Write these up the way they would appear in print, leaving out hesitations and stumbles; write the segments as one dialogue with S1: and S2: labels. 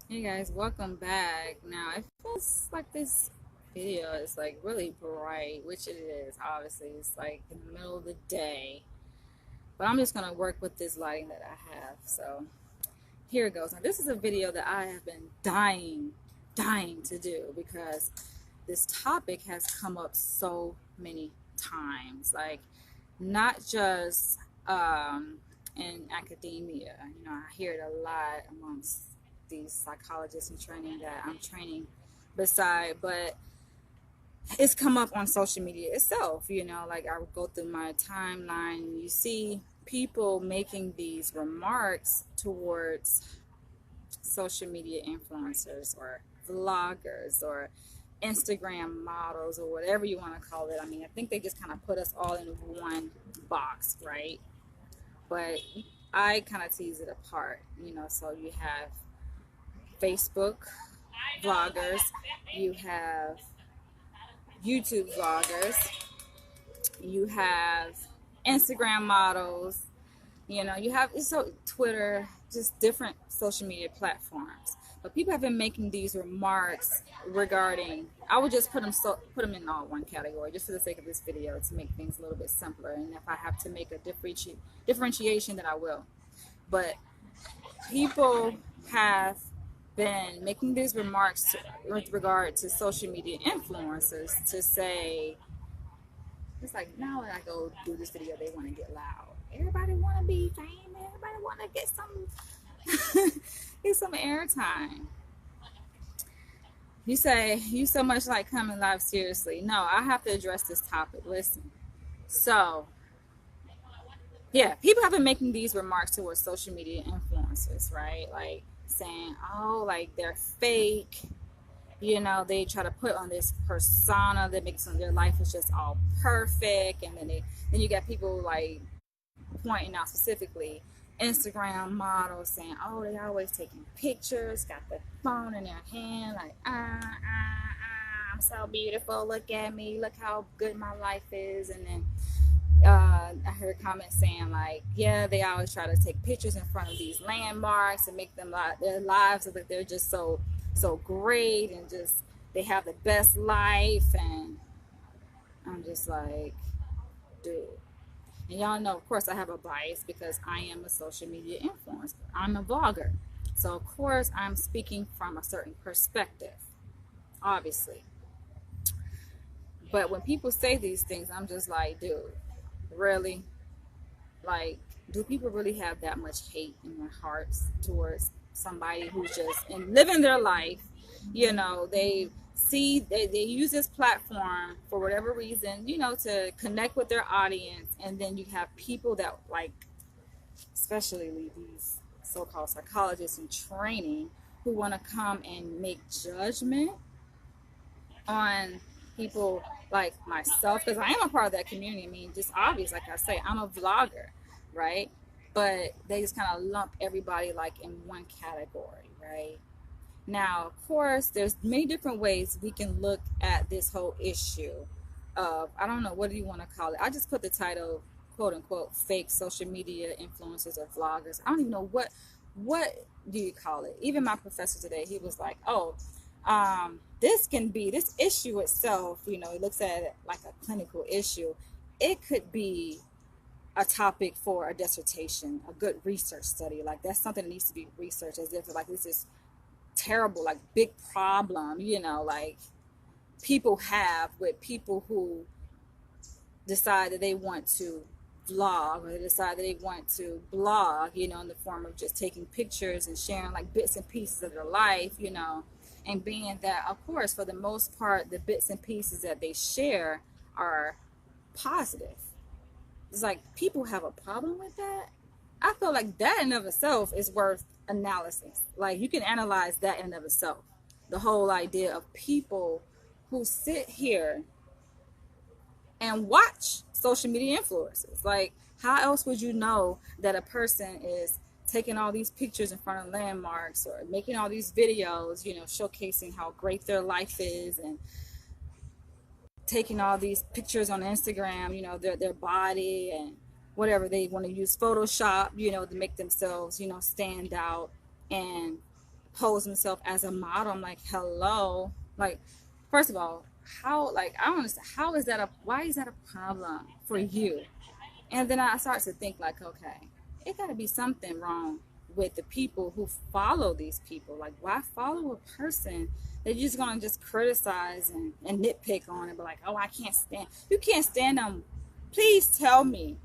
S1: Hey guys, welcome back. Now, it feels like this video is like really bright, which it is. Obviously, it's like in the middle of the day, but I'm just gonna work with this lighting that I have. So here it goes. Now, this is a video that I have been dying to do because this topic has come up so many times. Like, not just in academia. I hear it a lot amongst these psychologists in training that I'm training beside, but it's come up on social media itself. Like I would go through my timeline and you see people making these remarks towards social media influencers or vloggers or Instagram models or whatever you want to call it. I mean, I think they just kind of put us all in one box, right? But I kind of tease it apart, so you have Facebook vloggers, you have YouTube vloggers, you have Instagram models, you have so Twitter, just different social media platforms. But people have been making these remarks regarding. I would just put them in all one category, just for the sake of this video, to make things a little bit simpler. And if I have to make a differentiation, then I will. But people have been making these remarks with regard to social media influencers to say, it's like now when I go do this video, they want to get loud. Everybody want to be famous. Everybody want to get some get some airtime. You say you so much like coming live seriously. No, I have to address this topic. Listen. So yeah, people have been making these remarks towards social media influencers, right? Like saying, oh, like they're fake. They try to put on this persona that makes their life is just all perfect, and then you got people like pointing out specifically Instagram models saying, oh, they always taking pictures, got the phone in their hand, like I'm so beautiful, look at me, look how good my life is. And then I heard comments saying like, yeah, they always try to take pictures in front of these landmarks and make them their lives look like they're just so great and just they have the best life. And I'm just like, dude. And y'all know, of course, I have a bias because I am a social media influencer. I'm a vlogger. So, of course, I'm speaking from a certain perspective, obviously. But when people say these things, I'm just like, dude, really? Like, do people really have that much hate in their hearts towards somebody who's just and living their life? They use this platform for whatever reason, to connect with their audience, and then you have people that like, especially these so-called psychologists in training, who want to come and make judgment on people like myself, because I am a part of that community. I mean, just obvious, like I say, I'm a vlogger, right? But they just kind of lump everybody like in one category, right? Now, of course, there's many different ways we can look at this whole issue of, I don't know, what do you want to call it? I just put the title, quote unquote, fake social media influencers or vloggers. I don't even know what do you call it. Even my professor today, he was like, oh, this can be, this issue itself, he looks at it like a clinical issue. It could be a topic for a dissertation, a good research study. Like that's something that needs to be researched, as if like this is terrible, like big problem, like people have with people who decide that they want to vlog, or they decide that they want to blog, in the form of just taking pictures and sharing like bits and pieces of their life, and being that, of course, for the most part, the bits and pieces that they share are positive. It's like people have a problem with that. I feel like that in of itself is worth analysis. Like you can analyze that in of itself. The whole idea of people who sit here and watch social media influencers. Like, how else would you know that a person is taking all these pictures in front of landmarks or making all these videos, showcasing how great their life is, and taking all these pictures on Instagram, their body and whatever they want to use Photoshop, to make themselves, stand out and pose himself as a model. I'm like, hello, like, first of all, how, like, I don't understand, how is that why is that a problem for you? And then I start to think like, okay, it got to be something wrong with the people who follow these people. Like, why follow a person that you're just gonna just criticize and nitpick on and be like, oh, I can't stand, you can't stand them. Please tell me,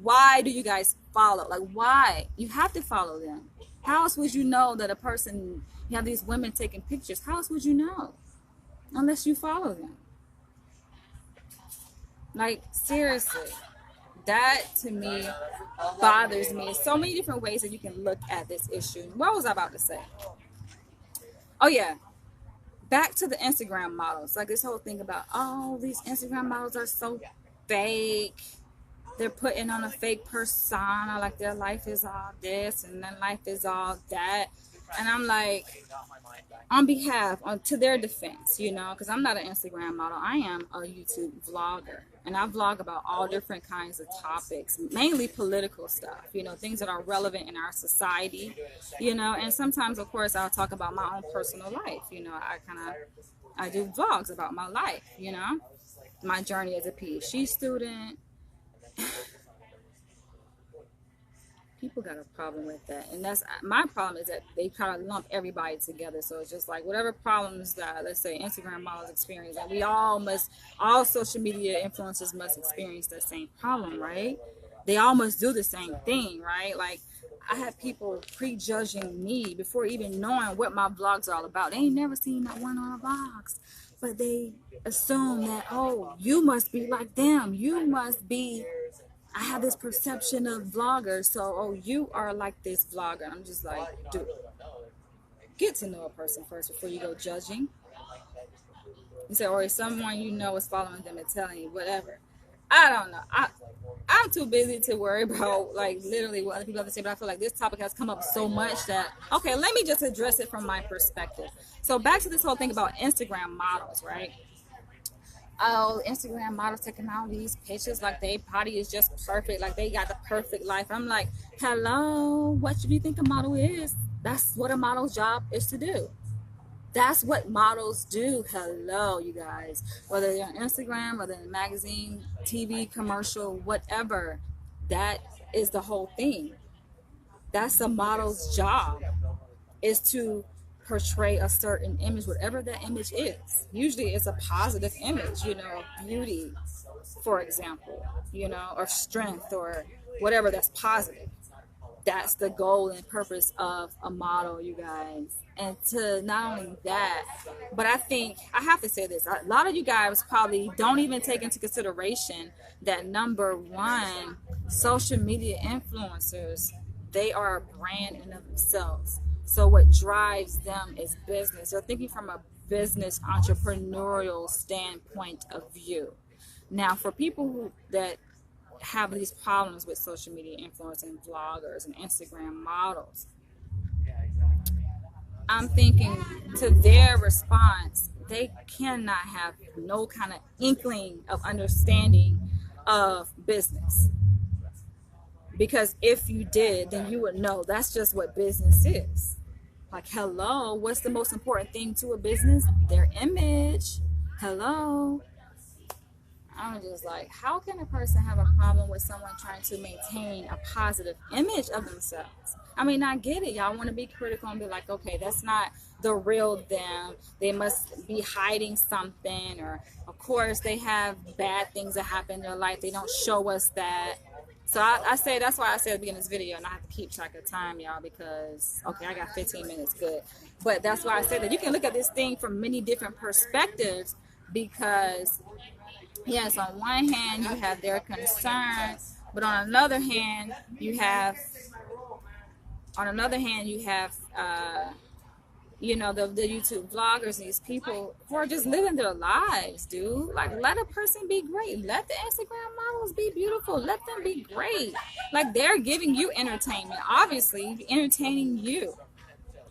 S1: why do you guys follow? Like, why? You have to follow them. How else would you know that a person, you have these women taking pictures, how else would you know? Unless you follow them. Like, seriously, that to me bothers me. So many different ways that you can look at this issue. What was I about to say? Oh yeah, back to the Instagram models. Like, this whole thing about, oh, these Instagram models are so fake. They're putting on a fake persona, like their life is all this and their life is all that. And I'm like, on behalf, to their defense, you know, because I'm not an Instagram model. I am a YouTube vlogger. And I vlog about all different kinds of topics, mainly political stuff, you know, things that are relevant in our society, you know. And sometimes, of course, I'll talk about my own personal life. You know, I do vlogs about my life, you know, my journey as a PhD student. People got a problem with that, and that's my problem, is that they try to lump everybody together. So it's just like, whatever problems that, let's say, Instagram models experience, and we all social media influencers must experience that same problem, right? They all must do the same thing, right? Like, I have people prejudging me before even knowing what my vlogs are all about. They ain't never seen that one on our vlogs, but they assume that, oh, you must be like them, you must be, I have this perception of vloggers, so, oh, you are like this vlogger. I'm just like, dude, get to know a person first before you go judging. You say, or if someone you know is following them and telling you whatever. I don't know. I'm too busy to worry about, like, literally what other people have to say, but I feel like this topic has come up so much that, okay, let me just address it from my perspective. So back to this whole thing about Instagram models, right? Oh, Instagram models taking all these pictures like their body is just perfect, like they got the perfect life. I'm like, hello, what do you think a model is? That's what a model's job is to do. That's what models do. Hello, you guys. Whether they're on Instagram, whether in a magazine, TV, commercial, whatever, that is the whole thing. That's a model's job, is to portray a certain image, whatever that image is. Usually it's a positive image, you know, beauty, for example, you know, or strength, or whatever that's positive. That's the goal and purpose of a model, you guys. And to not only that, but I think, I have to say this, a lot of you guys probably don't even take into consideration that, number one, social media influencers, they are a brand in of themselves. So what drives them is business. They're thinking from a business entrepreneurial standpoint of view. Now, for people that have these problems with social media influencers and vloggers and Instagram models, I'm thinking, to their response, they cannot have no kind of inkling of understanding of business. Because if you did, then you would know that's just what business is. Like, hello, what's the most important thing to a business? Their image. Hello. I'm just like, how can a person have a problem with someone trying to maintain a positive image of themselves? I mean, I get it. Y'all want to be critical and be like, okay, that's not the real them. They must be hiding something. Or, of course, they have bad things that happen in their life. They don't show us that. So I say, that's why I said at the beginning of this video, and I have to keep track of time, y'all, because, okay, I got 15 minutes, good. But that's why I said that you can look at this thing from many different perspectives, because, yes, on one hand, you have their concerns, but on another hand, you have, you know, the YouTube vloggers, these people who are just living their lives, dude. Like, let a person be great. Let the Instagram models be beautiful. Let them be great. Like, they're giving you entertainment. Obviously, entertaining you.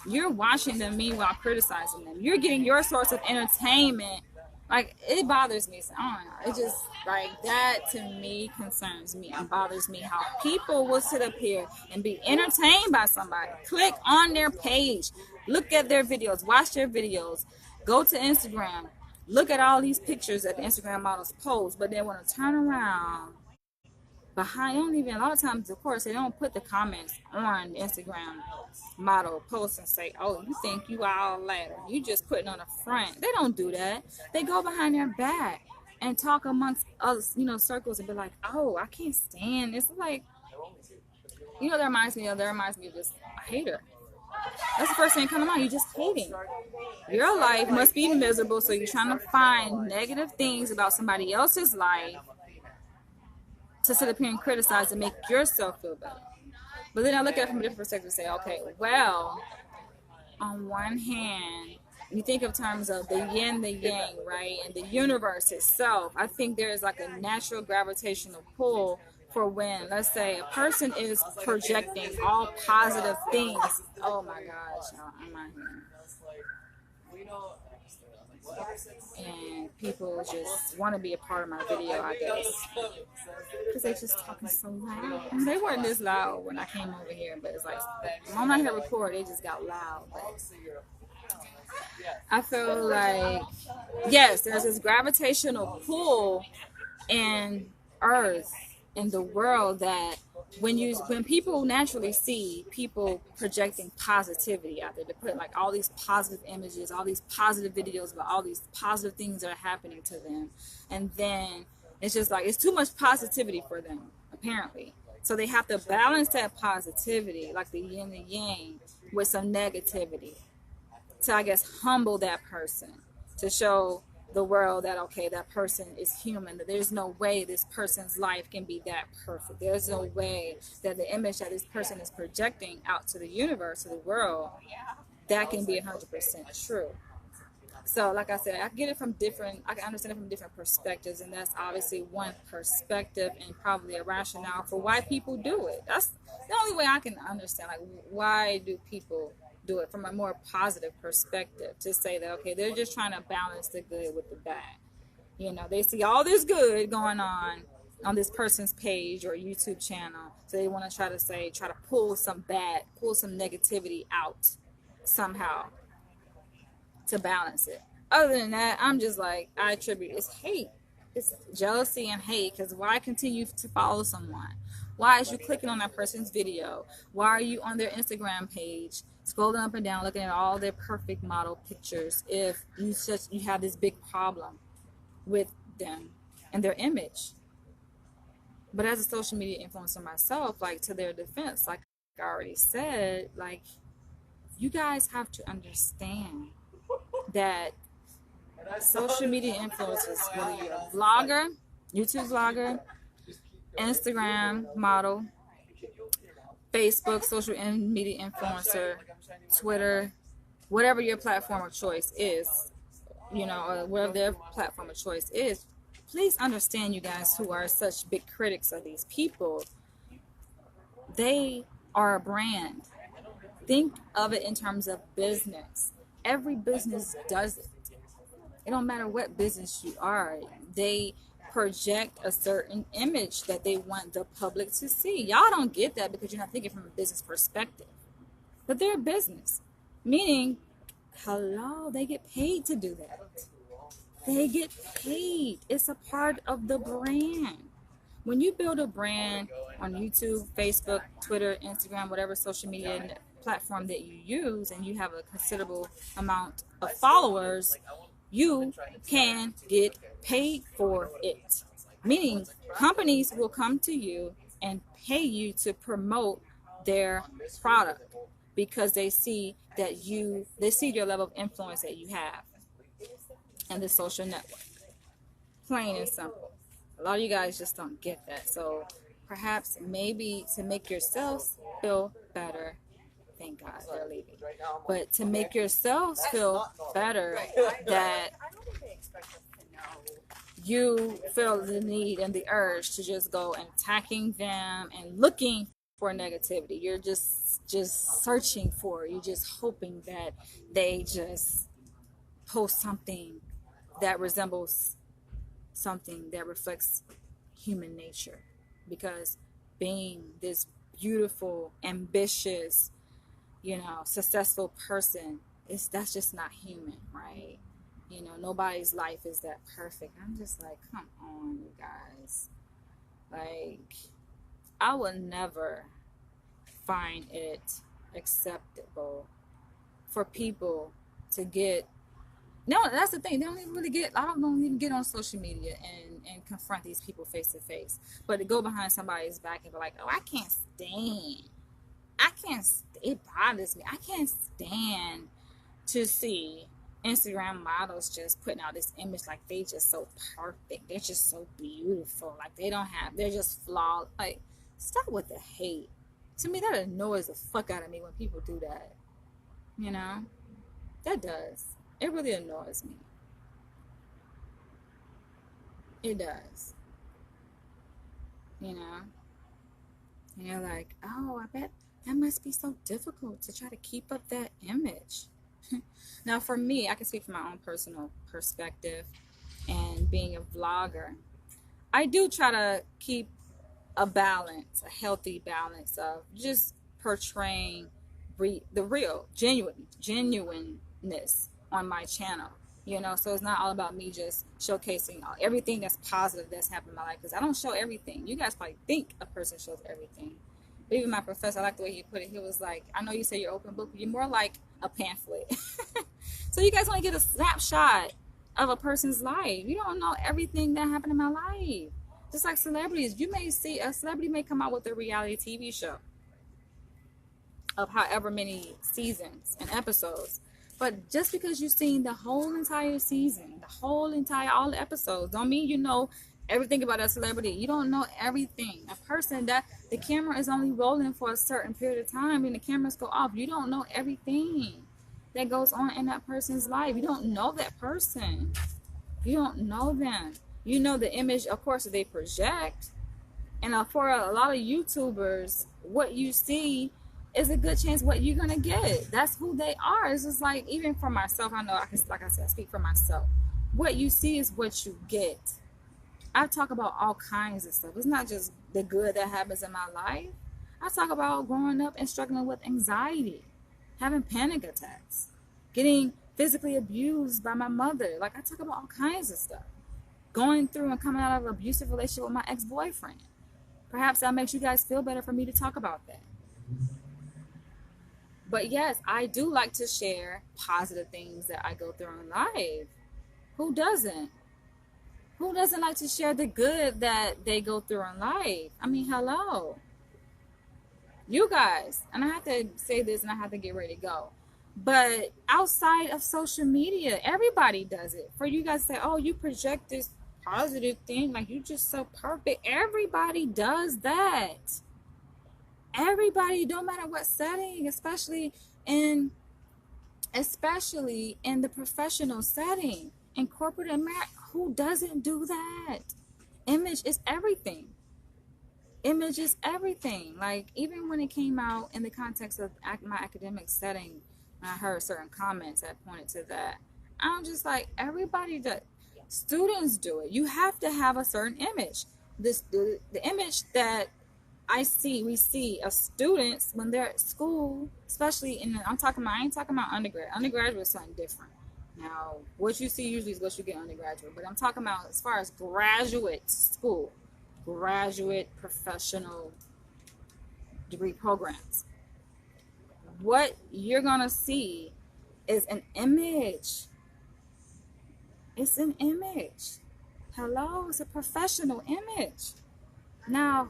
S1: You're watching them, meanwhile criticizing them. You're getting your source of entertainment Like, it bothers me. So, I don't know. It just, like, that to me concerns me and bothers me how people will sit up here and be entertained by somebody. Click on their page, look at their videos, watch their videos, go to Instagram, look at all these pictures that the Instagram models post, but they want to turn around behind. Don't even, a lot of times, of course, they don't put the comments on Instagram model posts and say, oh, you think you all that, you just putting on a front. They don't do that. They go behind their back and talk amongst us, circles, and be like, oh, I can't stand this. Like, that reminds me of just a hater. That's the first thing that comes to mind. You're just hating. Your life must be miserable, so you're trying to find negative things about somebody else's life to sit up here and criticize and make yourself feel better. But then I look at it from a different perspective and say, okay, well, on one hand, you think of terms of the yin, the yang, right? And the universe itself. I think there's like a natural gravitational pull for when, let's say, a person is projecting all positive things. Oh my gosh, I'm out here. And people just want to be a part of my video, I guess, because they just talking so loud. And they weren't this loud when I came over here, but it's like, when I hit record, they just got loud. But I feel like, yes, there's this gravitational pull in Earth, in the world, that when people naturally see people projecting positivity out there, they put like all these positive images, all these positive videos about all these positive things that are happening to them, and then it's just like, it's too much positivity for them, apparently. So they have to balance that positivity, like the yin and yang, with some negativity to, I guess, humble that person, to show the world that, okay, that person is human, that there's no way this person's life can be that perfect. There's no way that the image that this person is projecting out to the universe, to the world, that can be 100% true. So like I said, I can understand it from different perspectives, and that's obviously one perspective and probably a rationale for why people do it. That's the only way I can understand, like, why do people do it from a more positive perspective, to say that, okay, they're just trying to balance the good with the bad. They see all this good going on this person's page or YouTube channel, so they want to try to pull some negativity out somehow to balance it. Other than that, I'm just like, I attribute it's hate. It's jealousy and hate, because why continue to follow someone? Why is you clicking on that person's video? Why are you on their Instagram page, scrolling up and down, looking at all their perfect model pictures, if you have this big problem with them and their image? But as a social media influencer myself, like, to their defense, like I already said, like, you guys have to understand that social media influencers, whether you're a vlogger, YouTube vlogger, Instagram model, Facebook social media influencer, Twitter, whatever your platform of choice is, or whatever their platform of choice is, please understand, you guys who are such big critics of these people, they are a brand. Think of it in terms of business. Every business does it. It don't matter what business you are. They project a certain image that they want the public to see. Y'all don't get that because you're not thinking from a business perspective. But they're a business. Meaning, hello, they get paid to do that. They get paid. It's a part of the brand. When you build a brand on YouTube, Facebook, Twitter, Instagram, whatever social media platform that you use, and you have a considerable amount of followers, you can get paid for it. Meaning, companies will come to you and pay you to promote their product because they see your level of influence that you have and the social network. Plain and simple. A lot of you guys just don't get that. So perhaps maybe to make yourselves feel better, thank God they're leaving, but to make yourselves feel better, that you feel the need and the urge to just go and attacking them and looking for negativity. You're just searching for it. You're just hoping that they just post something that resembles something that reflects human nature. Because being this beautiful, ambitious, successful person, that's just not human, right? Nobody's life is that perfect. I'm just like, come on, you guys. Like, I will never find it acceptable for people to get, no, that's the thing, they don't even really get, I don't even get on social media and confront these people face to face, but to go behind somebody's back and be like, oh, it bothers me, I can't stand to see Instagram models just putting out this image like they just so perfect, they're just so beautiful, like they're just flawed. Like, stop with the hate. To me, that annoys the fuck out of me when people do that. That does. It really annoys me. It does. And you're like, oh, I bet that must be so difficult to try to keep up that image. Now, for me, I can speak from my own personal perspective, and being a vlogger, I do try to keep a balance, a healthy balance of just portraying the real, genuineness on my channel. So it's not all about me just showcasing everything that's positive that's happened in my life, because I don't show everything. You guys probably think a person shows everything. But even my professor, I like the way he put it. He was like, I know you say you're open book, but you're more like a pamphlet. So you guys only get a snapshot of a person's life. You don't know everything that happened in my life. Just like celebrities, you may see a celebrity may come out with a reality TV show of however many seasons and episodes. But just because you've seen the whole entire season, all the episodes, don't mean you know everything about that celebrity. You don't know everything. A person that the camera is only rolling for a certain period of time and the cameras go off. You don't know everything that goes on in that person's life. You don't know that person. You don't know them. You know the image, of course, that they project. And for a lot of YouTubers, what you see is a good chance what you're going to get. That's who they are. It's just like, even for myself, I know, like I said, I speak for myself. What you see is what you get. I talk about all kinds of stuff. It's not just the good that happens in my life. I talk about growing up and struggling with anxiety, having panic attacks, getting physically abused by my mother. Like, I talk about all kinds of stuff. Going through and coming out of an abusive relationship with my ex-boyfriend. Perhaps that makes you guys feel better for me to talk about that. But yes, I do like to share positive things that I go through in life. Who doesn't? Who doesn't like to share the good that they go through in life? I mean, hello. You guys, and I have to say this and I have to get ready to go. But outside of social media, everybody does it. For you guys to say, oh, you project this positive thing, like you just so perfect. Everybody does that. Everybody, no matter what setting, especially in the professional setting, in corporate America, who doesn't do that? Image is everything. Image is everything. Like, even when it came out in the context of my academic setting, when I heard certain comments that pointed to that, I'm just like, everybody does. Students do it. You have to have a certain image. The image that we see of students when they're at school, especially I ain't talking about undergrad. Undergraduate is something different. Now, what you see usually is what you get undergraduate, but I'm talking about as far as graduate school, graduate professional degree programs. What you're gonna see is an image. It's an image. Hello, it's a professional image. Now,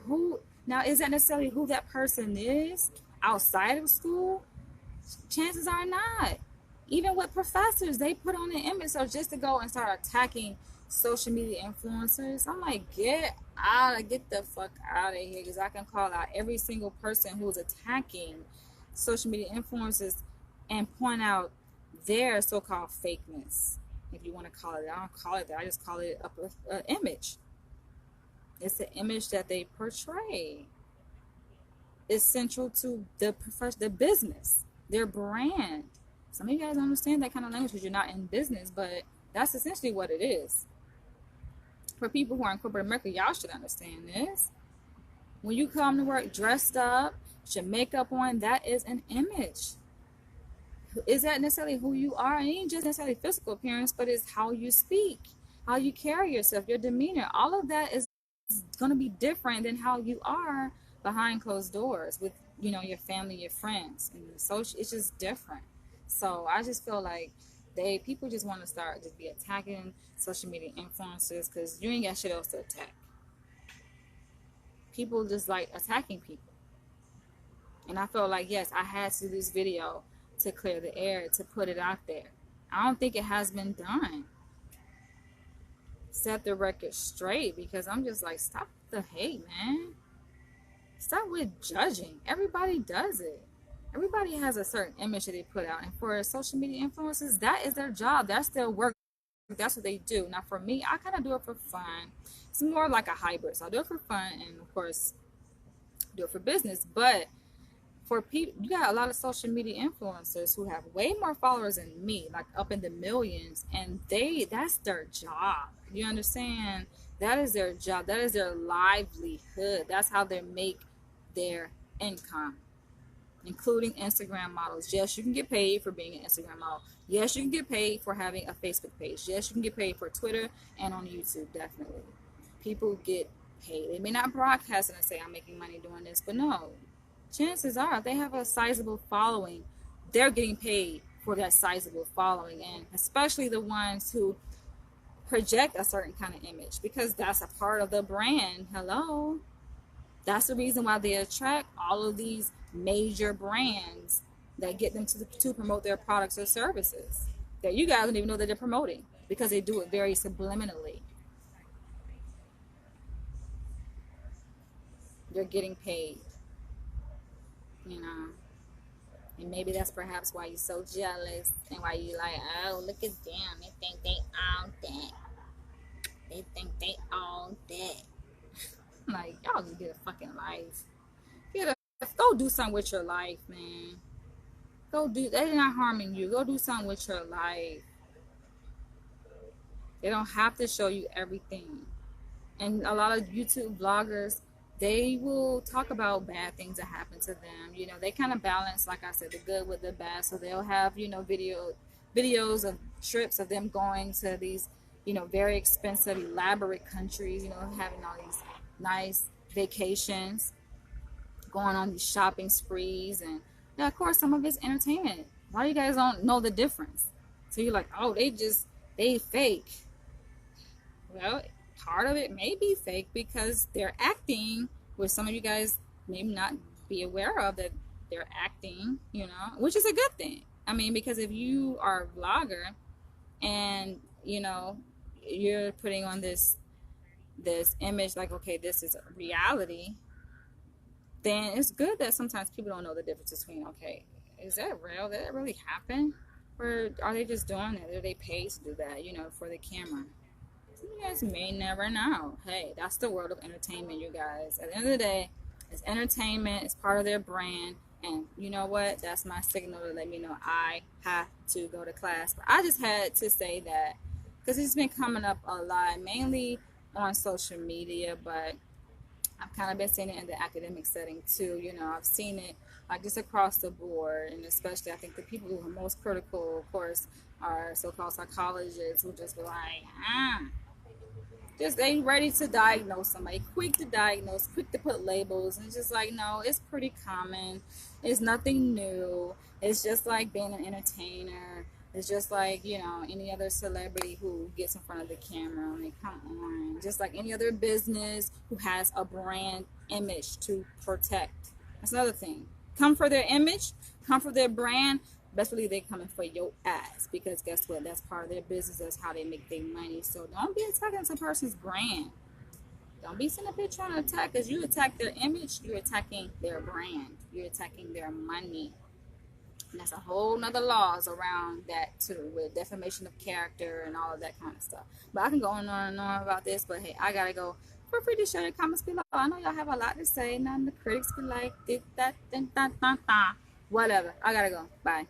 S1: is that necessarily who that person is outside of school? Chances are not. Even with professors, they put on an image. So just to go and start attacking social media influencers, I'm like, get the fuck out of here, because I can call out every single person who's attacking social media influencers and point out their so-called fakeness, if you want to call it. I don't call it that. I just call it an image. It's the image that they portray. It's central to the business, their brand. Some of you guys don't understand that kind of language because you're not in business, but That's essentially what it is. For people who are in corporate America, y'all should understand this. When you come to work dressed up, with your makeup on, that is an image. Is that necessarily who you are? And it ain't just necessarily physical appearance, but it's how you speak, how you carry yourself, your demeanor. All of that is going to be different than how you are behind closed doors with, you know, your family, your friends, and so it's just different. So I just feel like people just want to start just be attacking social media influencers because you ain't got shit else to attack. People just like attacking people. And I felt like, yes, I had to do this video to clear the air, to put it out there. I don't think it has been done. Set the record straight, because I'm just like, stop the hate, man. Stop with judging. Everybody does it. Everybody has a certain image that they put out. And for social media influencers, that is their job. That's their work. That's what they do. Now, for me, I kind of do it for fun. It's more like a hybrid. So I do it for fun and, of course, do it for business. But for people, you got a lot of social media influencers who have way more followers than me, like up in the millions, and that's their job. You understand? That is their job. That is their livelihood. That's how they make their income, including Instagram models. Yes, you can get paid for being an Instagram model. Yes, you can get paid for having a Facebook page. Yes, you can get paid for Twitter and on YouTube, definitely. People get paid. They may not broadcast it and say, I'm making money doing this, but no. Chances are, if they have a sizable following, they're getting paid for that sizable following, and especially the ones who project a certain kind of image, because that's a part of the brand. Hello. That's the reason why they attract all of these major brands that get them to promote their products or services that you guys don't even know that they're promoting, because they do it very subliminally. They're getting paid, you know. And maybe that's perhaps why you're so jealous and why you like, oh, look at them. They think they all that. They think they all that. Like, y'all just get a fucking life. Go do something with your life, man. They're not harming you. Go do something with your life. They don't have to show you everything. And a lot of YouTube vloggers, they will talk about bad things that happen to them. You know, they kind of balance, like I said, the good with the bad. So they'll have, you know, videos of trips of them going to these, you know, very expensive, elaborate countries, you know, having all these nice vacations, going on these shopping sprees. And yeah, of course, some of it's entertainment. A lot of you guys don't know the difference. So you're like, oh, they fake. Well, part of it may be fake because they're acting, which some of you guys may not be aware of, that they're acting, you know, which is a good thing. I mean, because if you are a vlogger and, you know, you're putting on this image like, okay, this is reality, then it's good that sometimes people don't know the difference between, okay, is that real? Did that really happen? Or are they just doing it? Are they paid to do that, you know, for the camera? You guys may never know. Hey, that's the world of entertainment, you guys. At the end of the day, it's entertainment. It's part of their brand. And you know what? That's my signal to let me know I have to go to class. But I just had to say that because it's been coming up a lot, mainly on social media, but I've kind of been seeing it in the academic setting too. You know, I've seen it like just across the board, and especially I think the people who are most critical, of course, are so-called psychologists who just be like, just ain't ready to diagnose somebody, quick to diagnose, quick to put labels, and it's just like, no, it's pretty common. It's nothing new. It's just like being an entertainer. It's just like, you know, any other celebrity who gets in front of the camera. I mean, come on. Just like any other business who has a brand image to protect. That's another thing. Come for their image, come for their brand. Best believe they're coming for your ass, because guess what? That's part of their business. That's how they make their money. So don't be attacking some person's brand. Don't be sitting up here trying to attack, because you attack their image, you're attacking their brand. You're attacking their money. And that's a whole nother laws around that too, with defamation of character and all of that kind of stuff. But I can go on and on about this, but hey, I gotta go. Feel free to share your comments below. I know y'all have a lot to say. None of the critics be like, this, that, whatever. I gotta go. Bye.